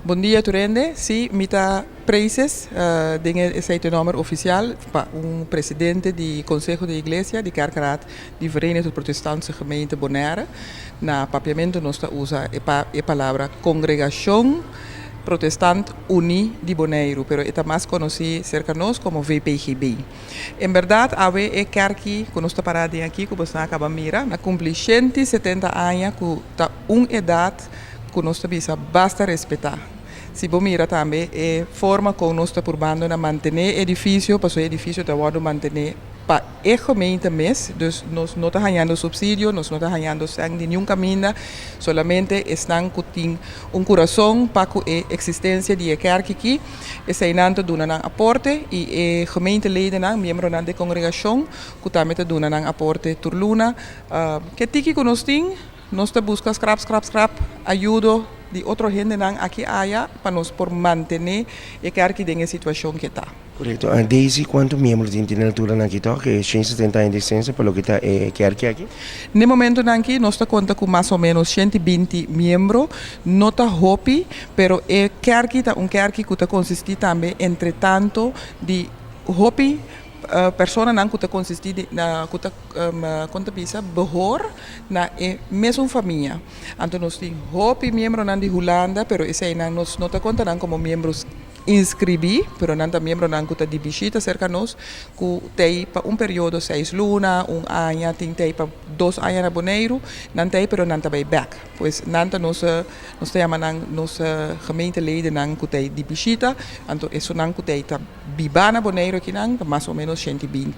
Bom dia, Turende. Sim, mita preces, dingen esse número oficial para presidente do Conselho de Igreja de Kerkraad de Verenigde Protestantse Gemeente Bonaire. Na papiamento nós usa a palavra Congregação Protestante Uni de Bonaire, pero está mais conhecido cerca de nós como VPGB. Em verdade, a é kerk que nós está parado aqui, que você acaba de mirar, na cumpre 170 anos, que está uma idade que nós bisa basta respeitar. Se você mira também, a forma como nós estamos probando a manter edifício, para o edifício está manter para a gemeente mesmo, dus nós não estamos ganhando subsídio, nós não estamos ganhando sangue de nenhum caminho, solamente estão com coração para a existência de kerk aqui, e se não dão aporte e a gemeente leden, membro da congregação, que também dão aporte turluna, que tiki que nós temos, nós buscamos scrap, ajuda de outra gente aqui para nós por manter a kerk em situação que está. Correto. Desde quantos membros tem na altura aqui, que 170 anos de licença, pelo que está kerk aqui? No momento aqui, nós estamos com mais ou menos 120 membros, não está hopi, pero a kerk está kerk que consiste também, entretanto, de hopi, persona que está consiste na que conta bisa behor na mesma família. Então nós temos hopi membros de Holanda, pero esse nós não conta como membros inscrevi, pero não membro não que de visita cerca nós, que tem para período 6 lunas, ano, tem para 2 anos na Bonaire, não tem, pero não vai back. Pois não nós temos nós gemeenteleden que tem de visita, então isso não que tem biba na Bonaire aqui mais ou menos 120.